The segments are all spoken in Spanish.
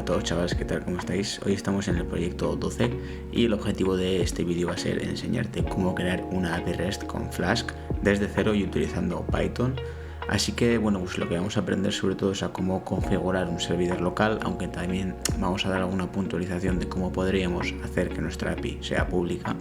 todos chavales, ¿qué tal? ¿Cómo estáis? Hoy estamos en el proyecto 12 y el objetivo de este vídeo va a ser enseñarte cómo crear una API REST con Flask desde cero y utilizando Python. Así que bueno, pues lo que vamos a aprender sobre todo es a cómo configurar un servidor local, aunque también vamos a dar alguna puntualización de cómo podríamos hacer que nuestra API sea pública.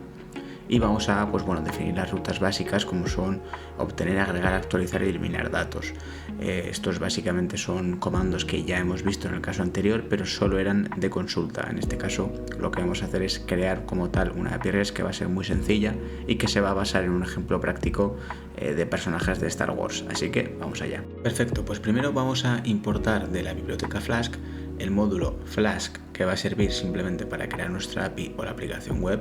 Y vamos a definir las rutas básicas, como son obtener, agregar, actualizar y eliminar datos. Estos básicamente son comandos que ya hemos visto en el caso anterior, pero solo eran de consulta. En este caso lo que vamos a hacer es crear como tal una API REST que va a ser muy sencilla y que se va a basar en un ejemplo práctico de personajes de Star Wars. Así que vamos allá. Perfecto, pues primero vamos a importar de la biblioteca Flask el módulo Flask, que va a servir simplemente para crear nuestra API o la aplicación web,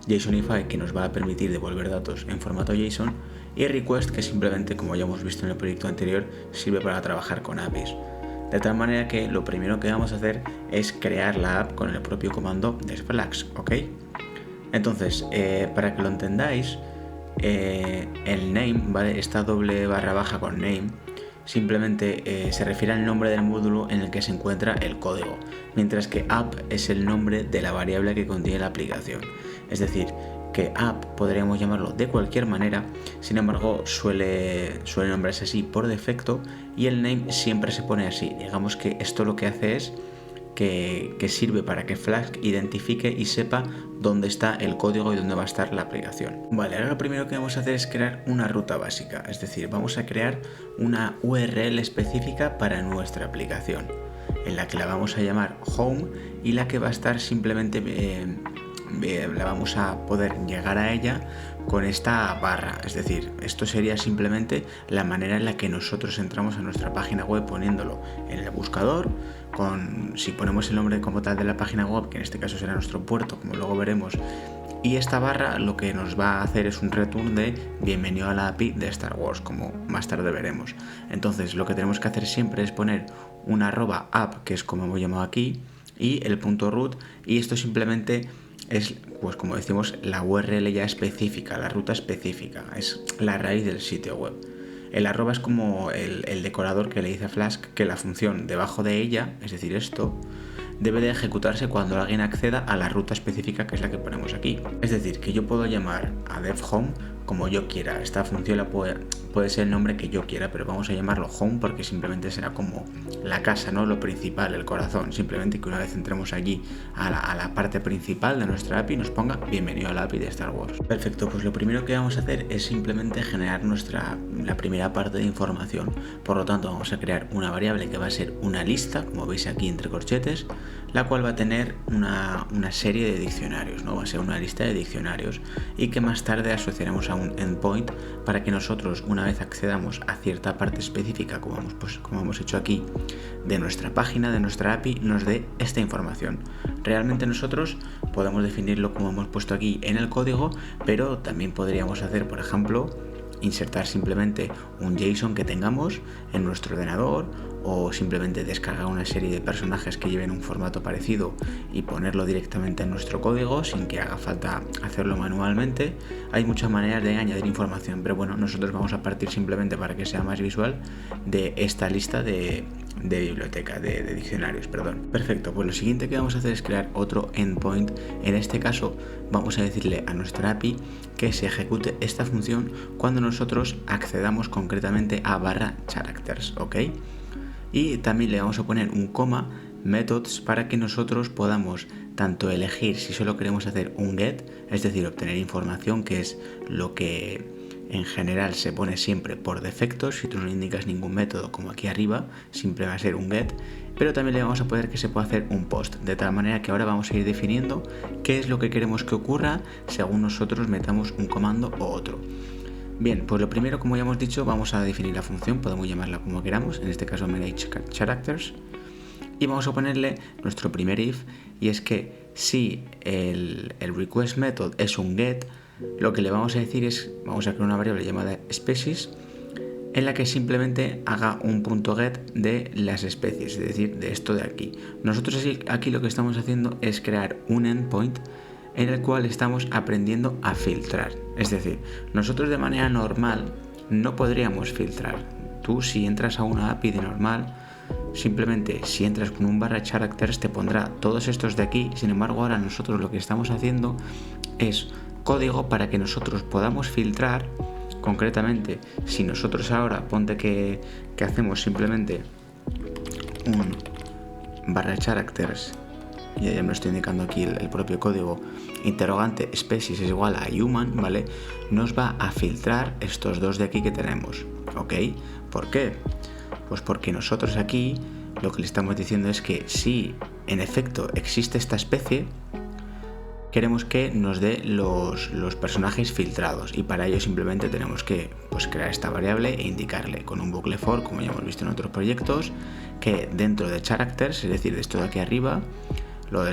JSONify, que nos va a permitir devolver datos en formato JSON, y Request, que simplemente, como ya hemos visto en el proyecto anterior, sirve para trabajar con APIs. De tal manera que lo primero que vamos a hacer es crear la app con el propio comando de Flask, ¿ok? Entonces, para que lo entendáis, el name, ¿vale? Esta doble barra baja con name simplemente se refiere al nombre del módulo en el que se encuentra el código, mientras que app es el nombre de la variable que contiene la aplicación. Es decir, que app podríamos llamarlo de cualquier manera, sin embargo suele nombrarse así por defecto y el name siempre se pone así. Digamos que esto lo que hace es que sirve para que Flask identifique y sepa dónde está el código y dónde va a estar la aplicación. Vale, ahora lo primero que vamos a hacer es crear una ruta básica, es decir, vamos a crear una URL específica para nuestra aplicación, en la que la vamos a llamar home y la que va a estar simplemente la vamos a poder llegar a ella con esta barra. Es decir, esto sería simplemente la manera en la que nosotros entramos a nuestra página web poniéndolo en el buscador, si ponemos el nombre como tal de la página web, que en este caso será nuestro puerto, como luego veremos, y esta barra lo que nos va a hacer es un return de bienvenido a la API de Star Wars, como más tarde veremos. Entonces lo que tenemos que hacer siempre es poner un @app, que es como hemos llamado aquí, y el .root, y esto simplemente es, pues como decimos, la URL ya específica, la ruta específica, es la raíz del sitio web. El arroba es como el decorador que le dice a Flask que la función debajo de ella, es decir esto, debe de ejecutarse cuando alguien acceda a la ruta específica, que es la que ponemos aquí. Es decir, que yo puedo llamar a devhome como yo quiera. Esta función puede ser el nombre que yo quiera, pero vamos a llamarlo home porque simplemente será como la casa, ¿no? Lo principal, el corazón. Simplemente que una vez entremos allí a la parte principal de nuestra API nos ponga bienvenido a la API de Star Wars. Perfecto, pues lo primero que vamos a hacer es simplemente generar la primera parte de información. Por lo tanto, vamos a crear una variable que va a ser una lista, como veis aquí entre corchetes, la cual va a tener una serie de diccionarios, ¿no? Va a ser una lista de diccionarios y que más tarde asociaremos a un endpoint para que nosotros, una vez accedamos a cierta parte específica, como hemos hecho aquí, de nuestra página, de nuestra API, nos dé esta información. Realmente nosotros podemos definirlo como hemos puesto aquí en el código, pero también podríamos hacer, por ejemplo, insertar simplemente un JSON que tengamos en nuestro ordenador, o simplemente descargar una serie de personajes que lleven un formato parecido y ponerlo directamente en nuestro código sin que haga falta hacerlo manualmente. Hay muchas maneras de añadir información, pero bueno, nosotros vamos a partir simplemente, para que sea más visual, de esta lista de biblioteca, de diccionarios, perdón. Perfecto, pues lo siguiente que vamos a hacer es crear otro endpoint. En este caso vamos a decirle a nuestra API que se ejecute esta función cuando nosotros accedamos concretamente a /characters, ¿ok? Y también le vamos a poner un coma methods para que nosotros podamos tanto elegir si solo queremos hacer un get, es decir, obtener información, que es lo que en general se pone siempre por defecto. Si tú no le indicas ningún método, como aquí arriba, siempre va a ser un get, pero también le vamos a poner que se pueda hacer un post, de tal manera que ahora vamos a ir definiendo qué es lo que queremos que ocurra según nosotros metamos un comando o otro. Bien, pues lo primero, como ya hemos dicho, vamos a definir la función, podemos llamarla como queramos, en este caso manage_characters, y vamos a ponerle nuestro primer if, y es que si el request method es un get, lo que le vamos a decir es, vamos a crear una variable llamada species, en la que simplemente haga un .get de las especies, es decir, de esto de aquí. Nosotros aquí lo que estamos haciendo es crear un endpoint en el cual estamos aprendiendo a filtrar. Es decir, nosotros de manera normal no podríamos filtrar. Tú, si entras a una API de normal, simplemente si entras con un barra characters te pondrá todos estos de aquí. Sin embargo, ahora nosotros lo que estamos haciendo es código para que nosotros podamos filtrar. Concretamente, si nosotros ahora, ponte que hacemos simplemente un barra characters, ya me lo estoy indicando aquí el propio código, interrogante species es igual a human, ¿vale? Nos va a filtrar estos dos de aquí que tenemos, ¿ok? ¿Por qué? Pues porque nosotros aquí lo que le estamos diciendo es que si en efecto existe esta especie, queremos que nos dé los personajes filtrados, y para ello simplemente tenemos que crear esta variable e indicarle con un bucle for, como ya hemos visto en otros proyectos, que dentro de characters, es decir, de esto de aquí arriba, lo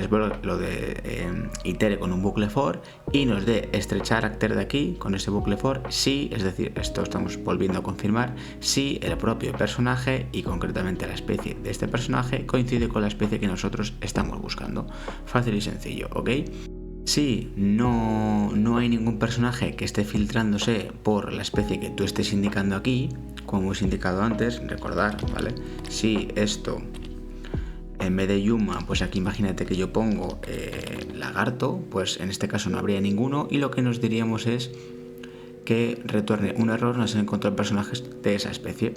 itere con un bucle for y nos dé este character de aquí con ese bucle for si, es decir, esto estamos volviendo a confirmar, si el propio personaje y concretamente la especie de este personaje coincide con la especie que nosotros estamos buscando. Fácil y sencillo, ¿ok? Si no hay ningún personaje que esté filtrándose por la especie que tú estés indicando aquí, como hemos indicado antes, recordar, ¿vale? Si esto en vez de Yuma, pues aquí imagínate que yo pongo lagarto, pues en este caso no habría ninguno, y lo que nos diríamos es que retorne un error, no se encontró personajes de esa especie.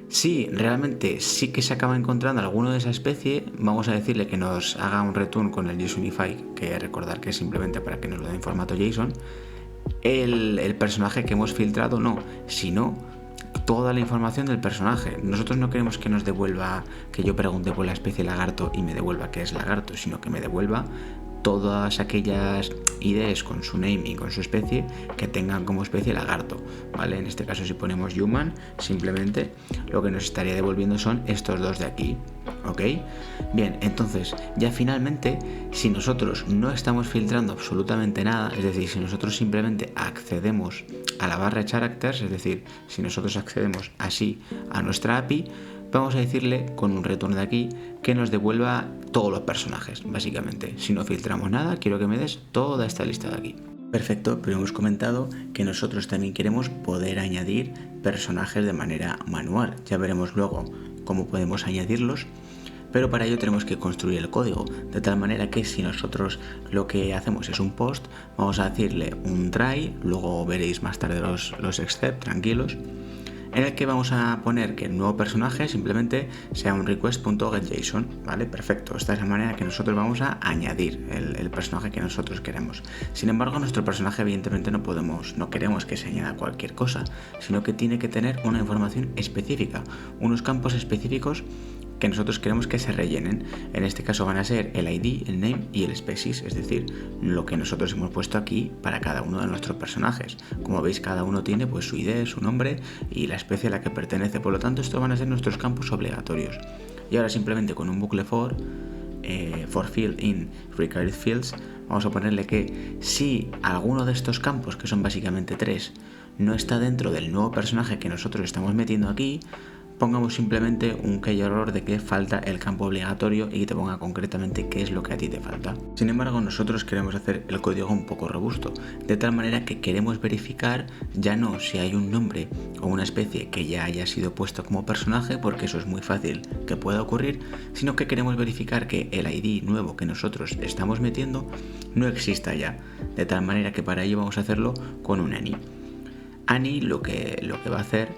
Si realmente sí que se acaba encontrando alguno de esa especie, vamos a decirle que nos haga un return con el JSONify, que recordar que es simplemente para que nos lo dé en formato JSON, el personaje que hemos filtrado no, sino toda la información del personaje. Nosotros no queremos que nos devuelva, que yo pregunte por la especie lagarto y me devuelva que es lagarto, sino que me devuelva todas aquellas IDs con su name y con su especie que tengan como especie lagarto, ¿vale? En este caso, si ponemos human, simplemente lo que nos estaría devolviendo son estos dos de aquí, ¿ok? Bien, entonces ya finalmente, si nosotros no estamos filtrando absolutamente nada, es decir, si nosotros simplemente accedemos a la barra characters, es decir, si nosotros accedemos así a nuestra API, vamos a decirle con un return de aquí que nos devuelva todos los personajes, básicamente. Si no filtramos nada, quiero que me des toda esta lista de aquí. Perfecto, pero hemos comentado que nosotros también queremos poder añadir personajes de manera manual. Ya veremos luego cómo podemos añadirlos, pero para ello tenemos que construir el código, de tal manera que si nosotros lo que hacemos es un post, vamos a decirle un try, luego veréis más tarde los except, tranquilos, en el que vamos a poner que el nuevo personaje simplemente sea un request.getJSON, ¿vale? Perfecto, esta es la manera que nosotros vamos a añadir el personaje que nosotros queremos. Sin embargo, nuestro personaje evidentemente no queremos que se añada cualquier cosa, sino que tiene que tener una información específica, unos campos específicos que nosotros queremos que se rellenen. En este caso van a ser el ID, el name y el species, es decir, lo que nosotros hemos puesto aquí para cada uno de nuestros personajes. Como veis, cada uno tiene pues su ID, su nombre y la especie a la que pertenece. Por lo tanto, estos van a ser nuestros campos obligatorios. Y ahora simplemente con un bucle for field in required fields, vamos a ponerle que si alguno de estos campos, que son básicamente 3, no está dentro del nuevo personaje que nosotros estamos metiendo aquí, pongamos simplemente un key error de que falta el campo obligatorio y que te ponga concretamente qué es lo que a ti te falta. Sin embargo, nosotros queremos hacer el código un poco robusto, de tal manera que queremos verificar ya no si hay un nombre o una especie que ya haya sido puesto como personaje, porque eso es muy fácil que pueda ocurrir, sino que queremos verificar que el ID nuevo que nosotros estamos metiendo no exista ya, de tal manera que para ello vamos a hacerlo con un any. Any lo que va a hacer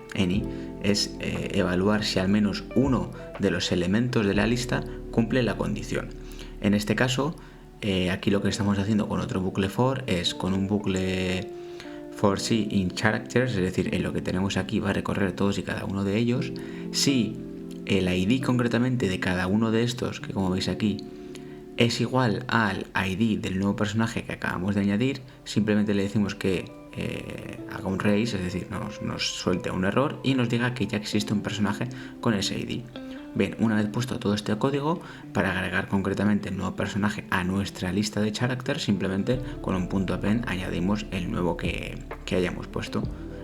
es evaluar si al menos uno de los elementos de la lista cumple la condición. En este caso, aquí lo que estamos haciendo con otro bucle for es con un bucle for C in characters, es decir, en lo que tenemos aquí va a recorrer todos y cada uno de ellos. Si el ID concretamente de cada uno de estos, que como veis aquí, es igual al ID del nuevo personaje que acabamos de añadir, simplemente le decimos que haga un raise, es decir, nos suelte un error y nos diga que ya existe un personaje con ese ID. Bien, una vez puesto todo este código, para agregar concretamente el nuevo personaje a nuestra lista de characters, simplemente con un punto append añadimos el nuevo que hayamos puesto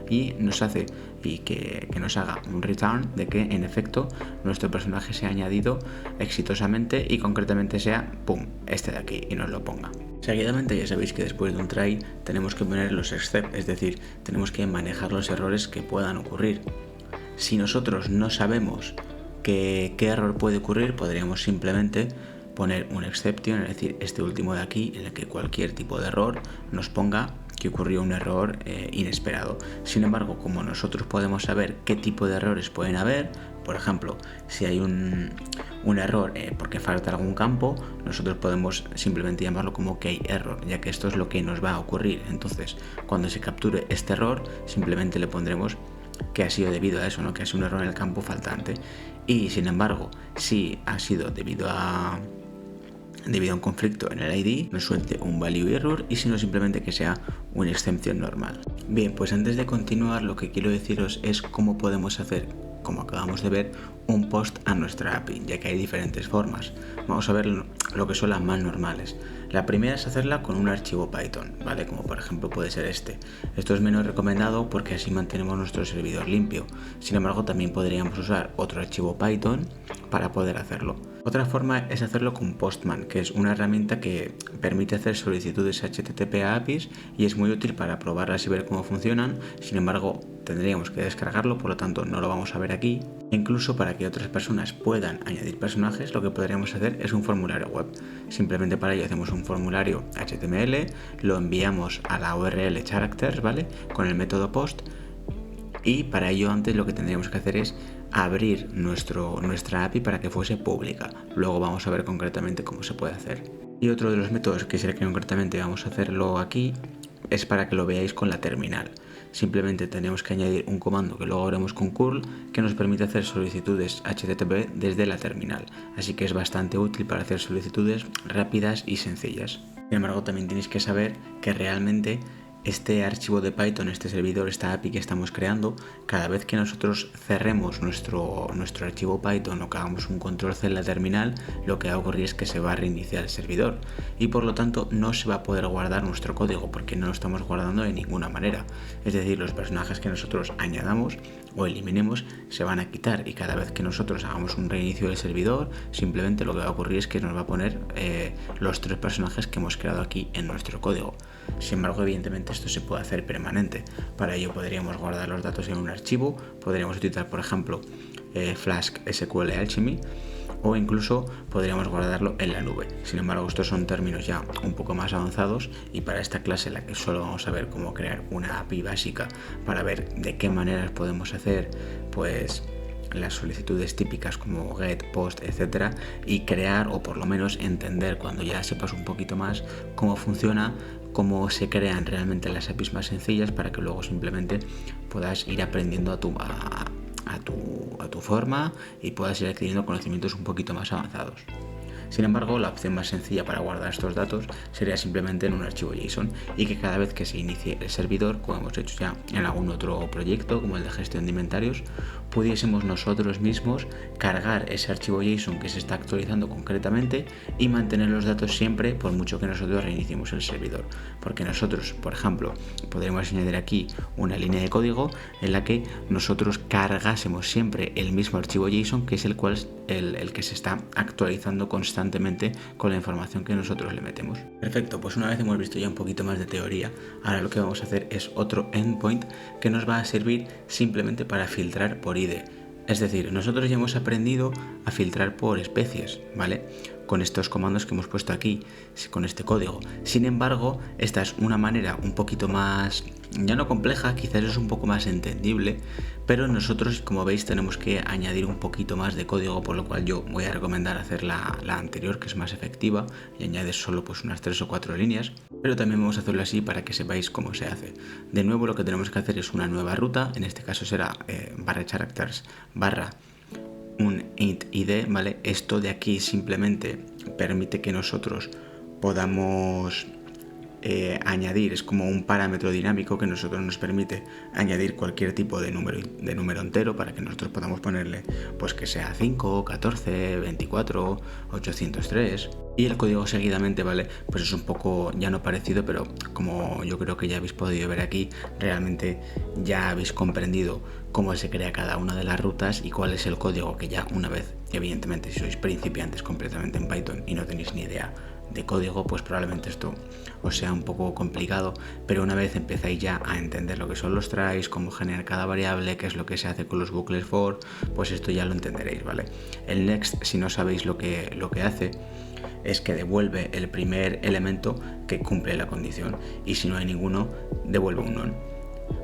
y nos hace que nos haga un return de que en efecto nuestro personaje se ha añadido exitosamente y concretamente sea, pum, este de aquí, y nos lo ponga. Seguidamente ya sabéis que después de un try tenemos que poner los except, es decir, tenemos que manejar los errores que puedan ocurrir. Si nosotros no sabemos ¿Qué error puede ocurrir? Podríamos simplemente poner un exception, es decir, este último de aquí, en el que cualquier tipo de error nos ponga que ocurrió un error inesperado. Sin embargo, como nosotros podemos saber qué tipo de errores pueden haber, por ejemplo, si hay un error porque falta algún campo, nosotros podemos simplemente llamarlo como key error, ya que esto es lo que nos va a ocurrir. Entonces, cuando se capture este error, simplemente le pondremos que ha sido debido a eso, ¿no? Que es un error en el campo faltante. Y sin embargo, si ha sido debido a un conflicto en el ID, nos suelte un value error, y si no, simplemente que sea una excepción normal. Bien, pues antes de continuar, lo que quiero deciros es cómo podemos hacer, como acabamos de ver, un post a nuestra API, ya que hay diferentes formas. Vamos a ver lo que son las más normales. La primera es hacerla con un archivo Python, ¿vale? Como por ejemplo puede ser este. Esto es menos recomendado porque así mantenemos nuestro servidor limpio. Sin embargo, también podríamos usar otro archivo Python para poder hacerlo. Otra forma es hacerlo con Postman, que es una herramienta que permite hacer solicitudes HTTP a APIs y es muy útil para probarlas y ver cómo funcionan. Sin embargo, tendríamos que descargarlo, por lo tanto no lo vamos a ver aquí. Incluso para que otras personas puedan añadir personajes, lo que podríamos hacer es un formulario web. Simplemente para ello hacemos un formulario HTML, lo enviamos a la URL characters, ¿vale? Con el método post, y para ello antes lo que tendríamos que hacer es abrir nuestra API para que fuese pública. Luego vamos a ver concretamente cómo se puede hacer. Y otro de los métodos, que es el que concretamente vamos a hacerlo aquí, es para que lo veáis con la terminal. Simplemente tenemos que añadir un comando que luego haremos con curl, que nos permite hacer solicitudes HTTP desde la terminal, así que es bastante útil para hacer solicitudes rápidas y sencillas. Sin embargo, también tenéis que saber que realmente este archivo de Python, este servidor, esta API que estamos creando, cada vez que nosotros cerremos nuestro archivo Python o que hagamos un control C en la terminal, lo que va a ocurrir es que se va a reiniciar el servidor y por lo tanto no se va a poder guardar nuestro código porque no lo estamos guardando de ninguna manera. Es decir, los personajes que nosotros añadamos o eliminemos se van a quitar, y cada vez que nosotros hagamos un reinicio del servidor, simplemente lo que va a ocurrir es que nos va a poner los 3 personajes que hemos creado aquí en nuestro código. Sin embargo, evidentemente esto se puede hacer permanente. Para ello podríamos guardar los datos en un archivo, podríamos utilizar por ejemplo Flask SQL Alchemy, o incluso podríamos guardarlo en la nube. Sin embargo, estos son términos ya un poco más avanzados, y para esta clase en la que solo vamos a ver cómo crear una API básica para ver de qué maneras podemos hacer pues las solicitudes típicas como get, post, etcétera, y crear, o por lo menos entender, cuando ya sepas un poquito más cómo funciona, cómo se crean realmente las APIs más sencillas, para que luego simplemente puedas ir aprendiendo a tu forma y puedas ir adquiriendo conocimientos un poquito más avanzados. Sin embargo, la opción más sencilla para guardar estos datos sería simplemente en un archivo JSON, y que cada vez que se inicie el servidor, como hemos hecho ya en algún otro proyecto como el de gestión de inventarios, pudiésemos nosotros mismos cargar ese archivo JSON que se está actualizando concretamente y mantener los datos siempre, por mucho que nosotros reiniciemos el servidor. Porque nosotros, por ejemplo, podríamos añadir aquí una línea de código en la que nosotros cargásemos siempre el mismo archivo JSON, que es el que se está actualizando constantemente con la información que nosotros le metemos. Perfecto, pues una vez hemos visto ya un poquito más de teoría, ahora lo que vamos a hacer es otro endpoint que nos va a servir simplemente para filtrar por ID. Es decir, nosotros ya hemos aprendido a filtrar por especies, ¿vale? Con estos comandos que hemos puesto aquí, con este código. Sin embargo, esta es una manera un poquito más, ya no compleja, quizás es un poco más entendible, pero nosotros, como veis, tenemos que añadir un poquito más de código, por lo cual yo voy a recomendar hacer la anterior, que es más efectiva, y añades solo pues unas 3 o 4 líneas, pero también vamos a hacerlo así para que sepáis cómo se hace. De nuevo, lo que tenemos que hacer es una nueva ruta, en este caso será barra characters barra un int id, ¿vale? Esto de aquí simplemente permite que nosotros podamos añadir, es como un parámetro dinámico que nosotros nos permite añadir cualquier tipo de número entero, para que nosotros podamos ponerle pues que sea 5, 14, 24, 803, y el código seguidamente, ¿vale? Pues es un poco ya no parecido, pero como yo creo que ya habéis podido ver aquí, realmente ya habéis comprendido cómo se crea cada una de las rutas y cuál es el código, que ya una vez, evidentemente, si sois principiantes completamente en Python y no tenéis ni idea, de código, pues probablemente esto os sea un poco complicado, pero una vez empezáis ya a entender lo que son los tries, cómo generar cada variable, qué es lo que se hace con los bucles for, pues esto ya lo entenderéis, ¿vale? El next, si no sabéis lo que hace, es que devuelve el primer elemento que cumple la condición, y si no hay ninguno, devuelve un none.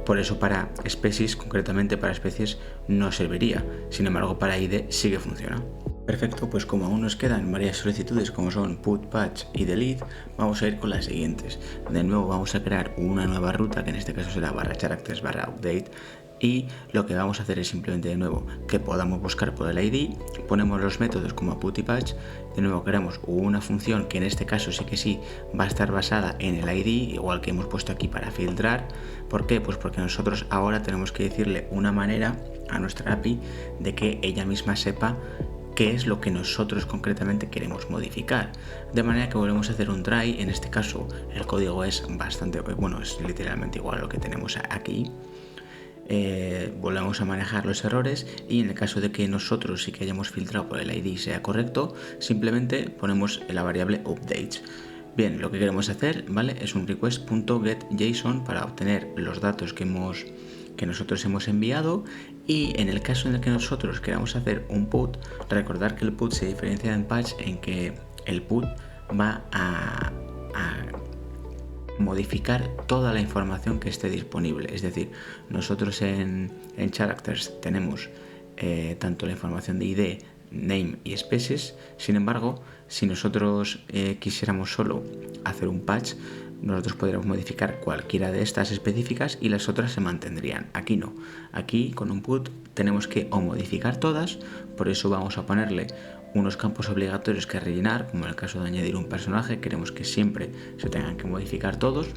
Por eso para species, concretamente para especies, no serviría. Sin embargo, para id sí que funciona. Perfecto, pues como aún nos quedan varias solicitudes como son put, patch y delete, vamos a ir con las siguientes. De nuevo vamos a crear una nueva ruta, que en este caso será /characters/update, y lo que vamos a hacer es simplemente de nuevo que podamos buscar por el id, ponemos los métodos como put y patch, de nuevo creamos una función que en este caso sí que sí va a estar basada en el id, igual que hemos puesto aquí para filtrar. ¿Por qué? Pues porque nosotros ahora tenemos que decirle una manera a nuestra API de que ella misma sepa qué es lo que nosotros concretamente queremos modificar, de manera que volvemos a hacer un try. En este caso el código es bastante, bueno, es literalmente igual a lo que tenemos aquí. Volvemos a manejar los errores, y en el caso de que nosotros sí que hayamos filtrado por el id sea correcto, simplemente ponemos la variable updates. Bien, lo que queremos hacer, ¿vale?, es un request.getJSON para obtener los datos que nosotros hemos enviado, y en el caso en el que nosotros queramos hacer un put, recordar que el put se diferencia en patch en que el put va a modificar toda la información que esté disponible. Es decir, nosotros en characters tenemos tanto la información de id, name y species. Sin embargo, si nosotros quisiéramos solo hacer un patch, nosotros podríamos modificar cualquiera de estas específicas y las otras se mantendrían. Aquí no, aquí con un put tenemos que o modificar todas, por eso vamos a ponerle unos campos obligatorios que rellenar, como en el caso de añadir un personaje, queremos que siempre se tengan que modificar todos,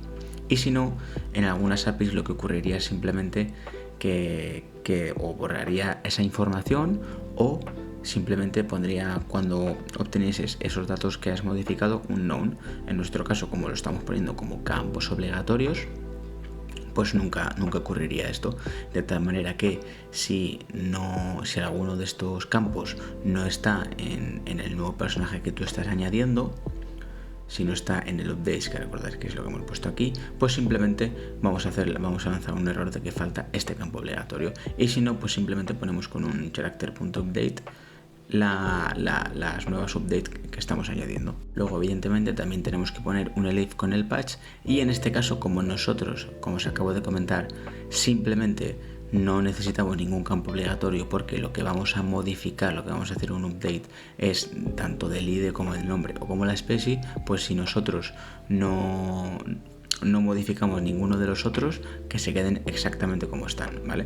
y si no, en algunas APIs lo que ocurriría es simplemente que o borraría esa información, o simplemente pondría, cuando obtenieses esos datos que has modificado, un none. En nuestro caso, como lo estamos poniendo como campos obligatorios, pues nunca ocurriría esto, de tal manera que si alguno de estos campos no está en el nuevo personaje que tú estás añadiendo, si no está en el update, que recordad que es lo que hemos puesto aquí, pues simplemente vamos a lanzar un error de que falta este campo obligatorio, y si no, pues simplemente ponemos con un character.update las nuevas updates que estamos añadiendo. Luego, evidentemente, también tenemos que poner un elif con el patch, y en este caso, como nosotros, como os acabo de comentar, simplemente no necesitamos ningún campo obligatorio, porque lo que vamos a modificar, lo que vamos a hacer un update, es tanto del id como del nombre o como la especie, pues si nosotros no modificamos ninguno de los otros, que se queden exactamente como están, ¿vale?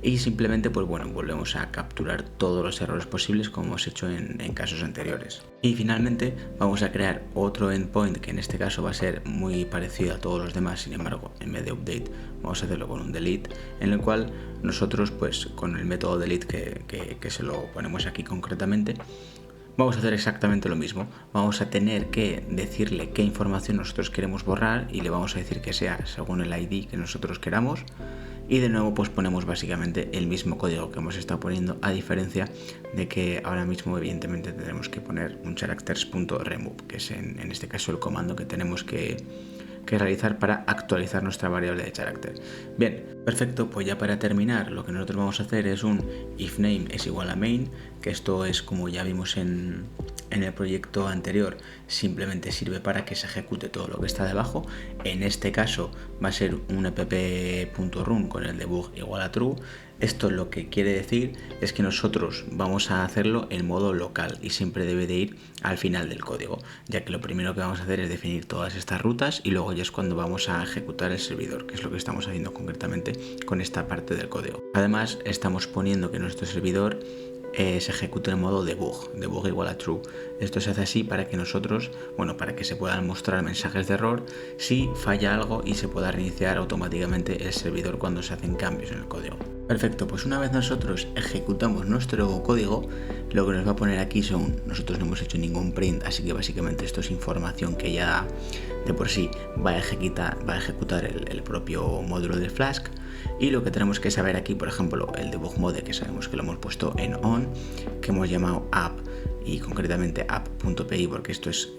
Y simplemente, pues bueno, volvemos a capturar todos los errores posibles como hemos hecho en casos anteriores. Y finalmente vamos a crear otro endpoint, que en este caso va a ser muy parecido a todos los demás. Sin embargo, en vez de update vamos a hacerlo con un delete, en el cual nosotros, pues con el método delete que se lo ponemos aquí concretamente, vamos a hacer exactamente lo mismo. Vamos a tener que decirle qué información nosotros queremos borrar, y le vamos a decir que sea según el ID que nosotros queramos. Y de nuevo, pues ponemos básicamente el mismo código que hemos estado poniendo, a diferencia de que ahora mismo evidentemente tendremos que poner un characters.remove, que es en este caso el comando que tenemos que realizar para actualizar nuestra variable de carácter. Bien, perfecto, pues ya para terminar, lo que nosotros vamos a hacer es un if name es igual a main, que esto es, como ya vimos en el proyecto anterior, simplemente sirve para que se ejecute todo lo que está debajo. En este caso va a ser un app.run con el debug igual a true. Esto lo que quiere decir es que nosotros vamos a hacerlo en modo local, y siempre debe de ir al final del código, ya que lo primero que vamos a hacer es definir todas estas rutas, y luego ya es cuando vamos a ejecutar el servidor, que es lo que estamos haciendo concretamente con esta parte del código. Además, estamos poniendo que nuestro servidor se ejecute en modo debug igual a true. Esto se hace así para que nosotros, para que se puedan mostrar mensajes de error si falla algo, y se pueda reiniciar automáticamente el servidor cuando se hacen cambios en el código. Perfecto, pues una vez nosotros ejecutamos nuestro código, lo que nos va a poner aquí nosotros no hemos hecho ningún print, así que básicamente esto es información que ya de por sí va a ejecutar el propio módulo del Flask. Y lo que tenemos que saber aquí, por ejemplo, el debug mode, que sabemos que lo hemos puesto en on, que hemos llamado app y concretamente app.py, porque esto es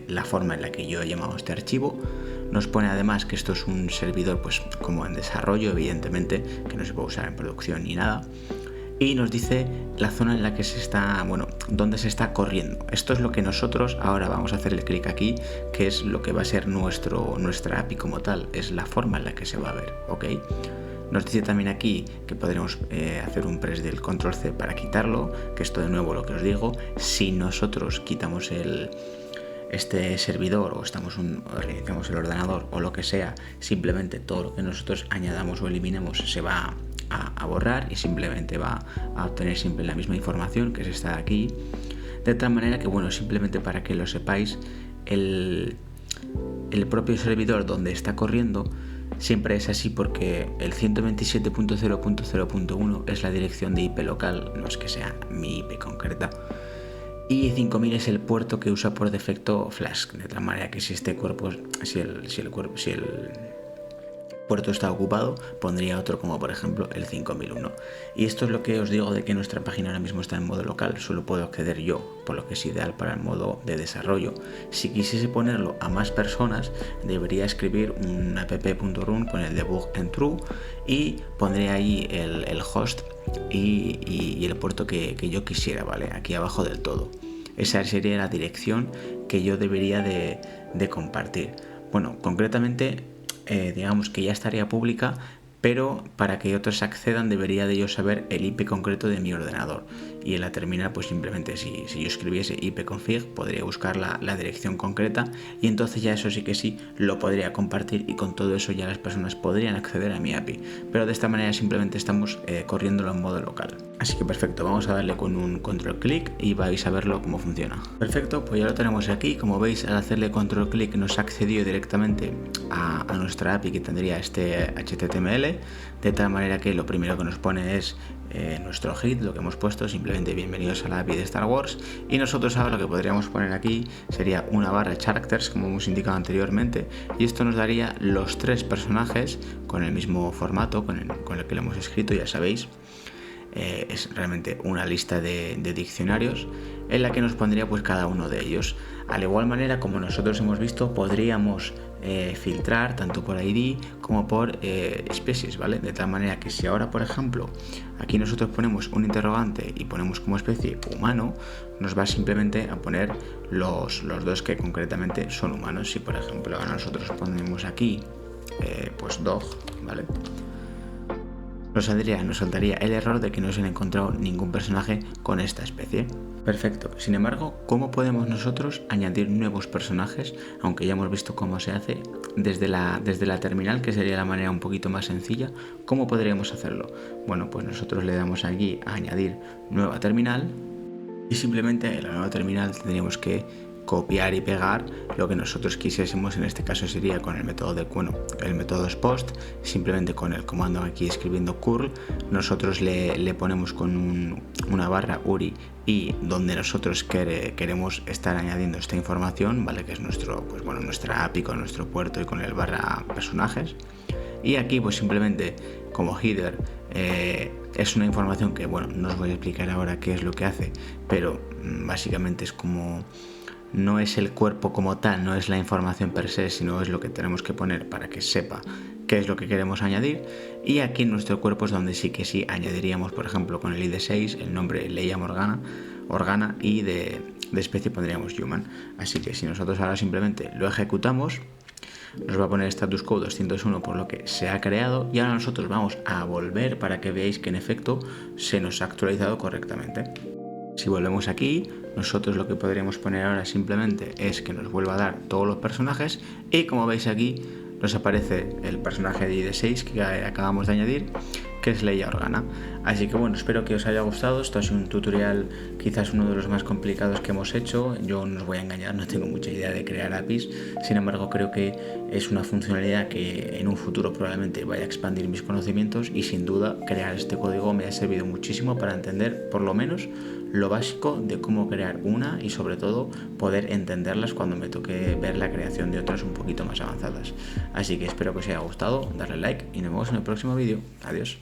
la forma en la que yo he llamado este archivo. Nos pone además que esto es un servidor pues como en desarrollo, evidentemente, que no se puede usar en producción ni nada. Y nos dice la zona en la que se está, bueno, dónde se está corriendo. Esto es lo que nosotros ahora vamos a hacer el clic aquí, que es lo que va a ser nuestra API como tal, es la forma en la que se va a ver, ¿ok? Nos dice también aquí que podremos hacer un press del control C para quitarlo, que esto de nuevo lo que os digo, si nosotros quitamos este servidor o reiniciamos el ordenador o lo que sea, simplemente todo lo que nosotros añadamos o eliminemos se va a borrar y simplemente va a obtener siempre la misma información que es esta de aquí, de tal manera que, bueno, simplemente para que lo sepáis, el propio servidor donde está corriendo siempre es así, porque el 127.0.0.1 es la dirección de IP local, no es que sea mi IP concreta, y 5000 es el puerto que usa por defecto Flask, de tal manera que si este cuerpo, si el puerto está ocupado, pondría otro, como por ejemplo el 5001. Y esto es lo que os digo de que nuestra página ahora mismo está en modo local, solo puedo acceder yo, por lo que es ideal para el modo de desarrollo. Si quisiese ponerlo a más personas, debería escribir un app.run con el debug en true y pondré ahí el host y el puerto que yo quisiera, ¿vale? Aquí abajo del todo. Esa sería la dirección que yo debería de compartir. Bueno, concretamente digamos que ya estaría pública, pero para que otros accedan debería de yo saber el IP concreto de mi ordenador, y en la terminal pues simplemente si yo escribiese ipconfig podría buscar la dirección concreta, y entonces ya eso sí que sí lo podría compartir, y con todo eso ya las personas podrían acceder a mi API, pero de esta manera simplemente estamos corriéndolo en modo local. Así que perfecto, vamos a darle con un control clic y vais a verlo cómo funciona. Perfecto, pues ya lo tenemos aquí. Como veis, al hacerle control clic nos ha accedido directamente a nuestra API, que tendría este HTML, de tal manera que lo primero que nos pone es nuestro hit, lo que hemos puesto, simplemente bienvenidos a la API de Star Wars, y nosotros ahora lo que podríamos poner aquí sería una barra characters, como hemos indicado anteriormente, y esto nos daría los 3 personajes con el mismo formato con el que lo hemos escrito, ya sabéis. Es realmente una lista de diccionarios en la que nos pondría pues cada uno de ellos. Al igual manera, como nosotros hemos visto, podríamos filtrar tanto por ID como por especies, ¿vale? De tal manera que si ahora, por ejemplo, aquí nosotros ponemos un interrogante y ponemos como especie humano, nos va simplemente a poner los 2 que concretamente son humanos. Si por ejemplo ahora nosotros ponemos aquí pues dog, ¿vale? Nos saltaría el error de que no se han encontrado ningún personaje con esta especie. Perfecto. Sin embargo, ¿cómo podemos nosotros añadir nuevos personajes? Aunque ya hemos visto cómo se hace desde la terminal, que sería la manera un poquito más sencilla. ¿Cómo podríamos hacerlo? Bueno, pues nosotros le damos aquí a añadir nueva terminal, y simplemente en la nueva terminal tendríamos que copiar y pegar lo que nosotros quisiésemos. En este caso sería con el método el método post, simplemente con el comando aquí escribiendo curl, nosotros le ponemos con una barra URI y donde nosotros queremos estar añadiendo esta información, ¿vale? Que es nuestra API con nuestro puerto y con el barra personajes. Y aquí pues simplemente como header es una información que, bueno, no os voy a explicar ahora qué es lo que hace, pero básicamente es como, no es el cuerpo como tal, no es la información per se, sino es lo que tenemos que poner para que sepa qué es lo que queremos añadir. Y aquí en nuestro cuerpo es donde sí que sí añadiríamos, por ejemplo, con el ID6 el nombre Leia Organa y de especie pondríamos human. Así que si nosotros ahora simplemente lo ejecutamos, nos va a poner status code 201 por lo que se ha creado, y ahora nosotros vamos a volver para que veáis que en efecto se nos ha actualizado correctamente. Si volvemos aquí, nosotros lo que podríamos poner ahora simplemente es que nos vuelva a dar todos los personajes, y como veis aquí nos aparece el personaje de ID6 que acabamos de añadir, que es Leia Organa. Así que bueno, espero que os haya gustado. Esto ha sido un tutorial quizás uno de los más complicados que hemos hecho. Yo no os voy a engañar, no tengo mucha idea de crear APIs, sin embargo creo que es una funcionalidad que en un futuro probablemente vaya a expandir mis conocimientos, y sin duda crear este código me ha servido muchísimo para entender por lo menos lo básico de cómo crear una, y sobre todo poder entenderlas cuando me toque ver la creación de otras un poquito más avanzadas. Así que espero que os haya gustado, darle like y nos vemos en el próximo vídeo. Adiós.